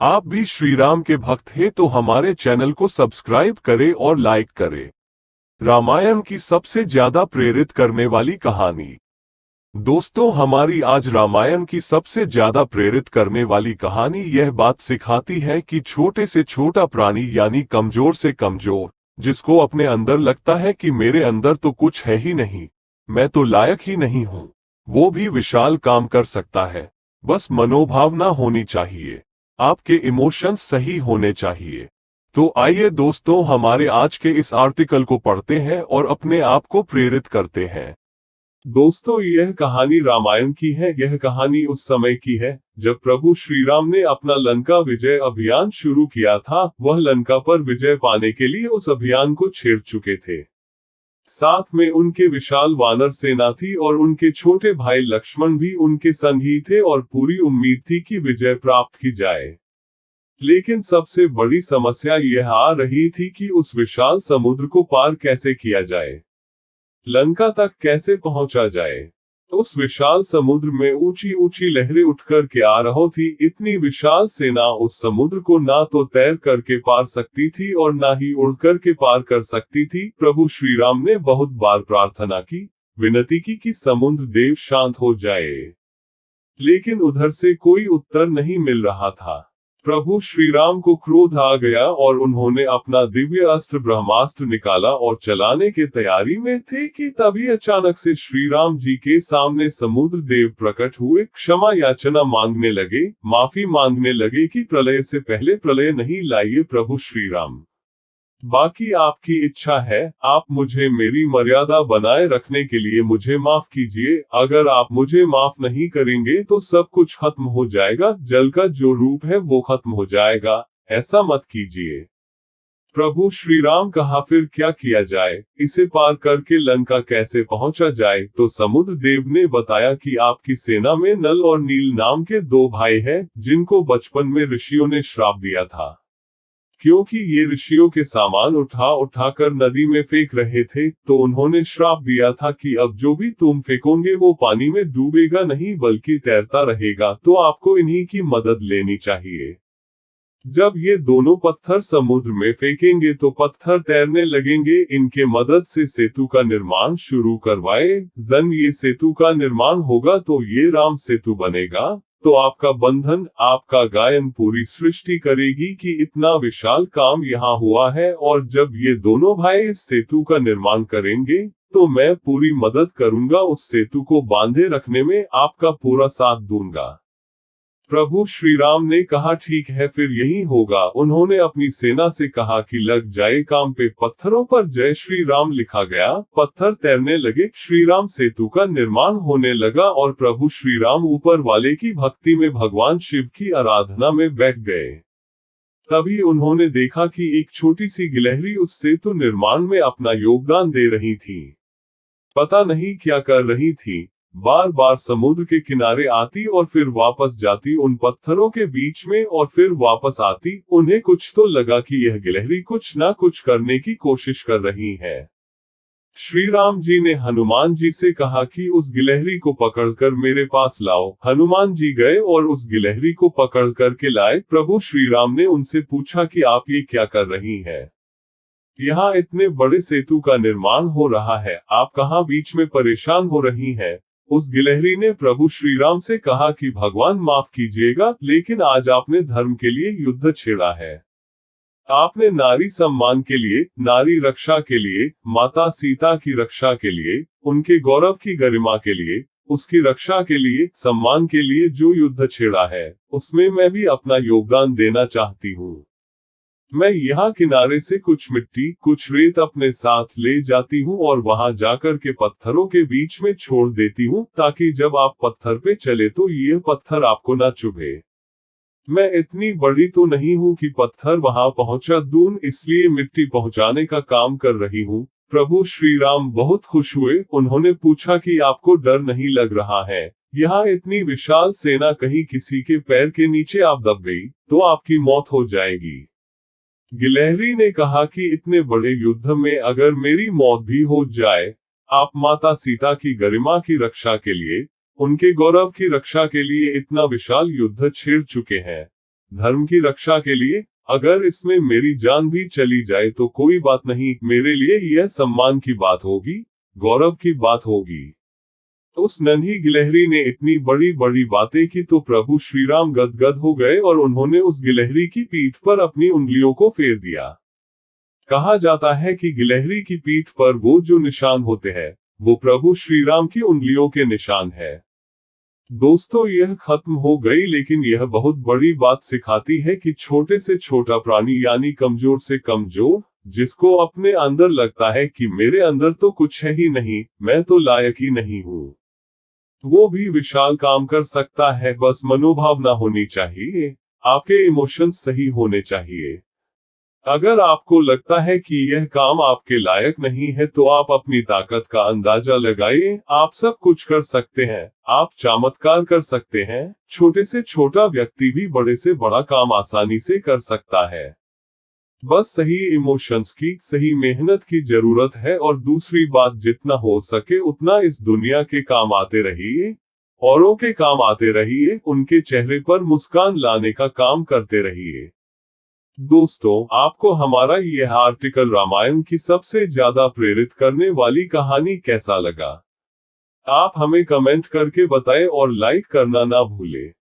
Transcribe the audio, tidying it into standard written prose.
आप भी श्री राम के भक्त हैं तो हमारे चैनल को सब्सक्राइब करें और लाइक करें। रामायण की सबसे ज्यादा प्रेरित करने वाली कहानी। दोस्तों, हमारी आज रामायण की सबसे ज्यादा प्रेरित करने वाली कहानी यह बात सिखाती है कि छोटे से छोटा प्राणी यानी कमजोर से कमजोर, जिसको अपने अंदर लगता है कि मेरे अंदर तो कुछ है ही नहीं, मैं तो लायक ही नहीं हूं, वो भी विशाल काम कर सकता है। बस मनोभावना होनी चाहिए, आपके इमोशंस सही होने चाहिए। तो आइए दोस्तों, हमारे आज के इस आर्टिकल को पढ़ते हैं और अपने आप को प्रेरित करते हैं। दोस्तों, यह कहानी रामायण की है। यह कहानी उस समय की है जब प्रभु श्री राम ने अपना लंका विजय अभियान शुरू किया था। वह लंका पर विजय पाने के लिए उस अभियान को छेड़ चुके थे। साथ में उनके विशाल वानर सेना थी और उनके छोटे भाई लक्ष्मण भी उनके संग ही थे और पूरी उम्मीद थी कि विजय प्राप्त की जाए। लेकिन सबसे बड़ी समस्या यह आ रही थी कि उस विशाल समुद्र को पार कैसे किया जाए, लंका तक कैसे पहुंचा जाए। उस विशाल समुद्र में ऊंची ऊंची लहरें उठकर के आ रही थी। इतनी विशाल सेना उस समुद्र को ना तो तैर करके पार सकती थी और ना ही उड़ करके पार कर सकती थी। प्रभु श्री राम ने बहुत बार प्रार्थना की, विनती की कि समुद्र देव शांत हो जाए, लेकिन उधर से कोई उत्तर नहीं मिल रहा था। प्रभु श्री राम को क्रोध आ गया और उन्होंने अपना दिव्य अस्त्र ब्रह्मास्त्र निकाला और चलाने के तैयारी में थे कि तभी अचानक से श्री राम जी के सामने समुद्र देव प्रकट हुए। क्षमा याचना मांगने लगे, माफी मांगने लगे कि प्रलय से पहले प्रलय नहीं लाइए प्रभु श्री राम, बाकी आपकी इच्छा है। आप मुझे मेरी मर्यादा बनाए रखने के लिए मुझे माफ कीजिए। अगर आप मुझे माफ नहीं करेंगे तो सब कुछ खत्म हो जाएगा, जल का जो रूप है वो खत्म हो जाएगा, ऐसा मत कीजिए। प्रभु श्री राम कहा, फिर क्या किया जाए, इसे पार करके लंका कैसे पहुंचा जाए। तो समुद्र देव ने बताया कि आपकी सेना में नल और नील नाम के दो भाई हैं, जिनको बचपन में ऋषियों ने श्राप दिया था। क्योंकि ये ऋषियों के सामान उठा उठाकर नदी में फेंक रहे थे, तो उन्होंने श्राप दिया था कि अब जो भी तुम फेंकोगे वो पानी में डूबेगा नहीं बल्कि तैरता रहेगा, तो आपको इन्हीं की मदद लेनी चाहिए। जब ये दोनों पत्थर समुद्र में फेंकेंगे तो पत्थर तैरने लगेंगे। इनके मदद से सेतु का निर्माण शुरू करवाए। जन ये सेतु का निर्माण होगा तो ये राम सेतु बनेगा, तो आपका बंधन, आपका गायन पूरी सृष्टि करेगी कि इतना विशाल काम यहाँ हुआ है। और जब ये दोनों भाई इस सेतु का निर्माण करेंगे तो मैं पूरी मदद करूंगा, उस सेतु को बांधे रखने में आपका पूरा साथ दूंगा। प्रभु श्री राम ने कहा, ठीक है, फिर यही होगा। उन्होंने अपनी सेना से कहा कि लग जाए काम पे। पत्थरों पर जय श्री राम लिखा गया, पत्थर तैरने लगे, श्री राम सेतु का निर्माण होने लगा और प्रभु श्री राम ऊपर वाले की भक्ति में भगवान शिव की आराधना में बैठ गए। तभी उन्होंने देखा कि एक छोटी सी गिलहरी उस सेतु निर्माण में अपना योगदान दे रही थी। पता नहीं क्या कर रही थी, बार बार समुद्र के किनारे आती और फिर वापस जाती उन पत्थरों के बीच में और फिर वापस आती। उन्हें कुछ तो लगा कि यह गिलहरी कुछ ना कुछ करने की कोशिश कर रही है। श्री राम जी ने हनुमान जी से कहा कि उस गिलहरी को पकड़कर मेरे पास लाओ। हनुमान जी गए और उस गिलहरी को पकड़ करके लाए। प्रभु श्री राम ने उनसे पूछा कि आप ये क्या कर रही हैं? यहाँ इतने बड़े सेतु का निर्माण हो रहा है, आप कहाँ बीच में परेशान हो रही हैं? उस गिलहरी ने प्रभु श्री राम से कहा कि भगवान माफ कीजिएगा, लेकिन आज आपने धर्म के लिए युद्ध छेड़ा है। आपने नारी सम्मान के लिए, नारी रक्षा के लिए, माता सीता की रक्षा के लिए, उनके गौरव की गरिमा के लिए, उसकी रक्षा के लिए, सम्मान के लिए जो युद्ध छेड़ा है, उसमें मैं भी अपना योगदान देना चाहती हूँ। मैं यहाँ किनारे से कुछ मिट्टी, कुछ रेत अपने साथ ले जाती हूँ और वहां जाकर के पत्थरों के बीच में छोड़ देती हूँ, ताकि जब आप पत्थर पे चले तो ये पत्थर आपको ना चुभे। मैं इतनी बड़ी तो नहीं हूँ कि पत्थर वहां पहुंचा दूं, इसलिए मिट्टी पहुंचाने का काम कर रही हूँ। प्रभु श्री राम बहुत खुश हुए। उन्होंने पूछा कि आपको डर नहीं लग रहा है? यहाँ इतनी विशाल सेना, कहीं किसी के पैर के नीचे आप दब गई तो आपकी मौत हो जाएगी। गिलहरी ने कहा कि इतने बड़े युद्ध में अगर मेरी मौत भी हो जाए, आप माता सीता की गरिमा की रक्षा के लिए, उनके गौरव की रक्षा के लिए इतना विशाल युद्ध छेड़ चुके हैं, धर्म की रक्षा के लिए। अगर इसमें मेरी जान भी चली जाए तो कोई बात नहीं, मेरे लिए यह सम्मान की बात होगी, गौरव की बात होगी। उस नन्ही गिलहरी ने इतनी बड़ी बड़ी बातें की तो प्रभु श्री राम गदगद हो गए और उन्होंने उस गिलहरी की पीठ पर अपनी उंगलियों को फेर दिया। कहा जाता है कि गिलहरी की पीठ पर वो जो निशान होते हैं, वो प्रभु श्री राम की उंगलियों के निशान है। दोस्तों, यह खत्म हो गई, लेकिन यह बहुत बड़ी बात सिखाती है कि छोटे से छोटा प्राणी यानी कमजोर से कमजोर, जिसको अपने अंदर लगता है कि मेरे अंदर तो कुछ है ही नहीं, मैं तो लायक ही नहीं हूँ, वो भी विशाल काम कर सकता है। बस मनोभावना होनी चाहिए, आपके इमोशंस सही होने चाहिए। अगर आपको लगता है कि यह काम आपके लायक नहीं है तो आप अपनी ताकत का अंदाजा लगाइए। आप सब कुछ कर सकते हैं, आप चमत्कार कर सकते हैं। छोटे से छोटा व्यक्ति भी बड़े से बड़ा काम आसानी से कर सकता है। बस सही इमोशंस की, सही मेहनत की जरूरत है। और दूसरी बात, जितना हो सके उतना इस दुनिया के काम आते रहिए, औरों के काम आते रहिए, उनके चेहरे पर मुस्कान लाने का काम करते रहिए। दोस्तों, आपको हमारा यह आर्टिकल रामायण की सबसे ज्यादा प्रेरित करने वाली कहानी कैसा लगा? आप हमें कमेंट करके बताएं और लाइक करना ना भूलें।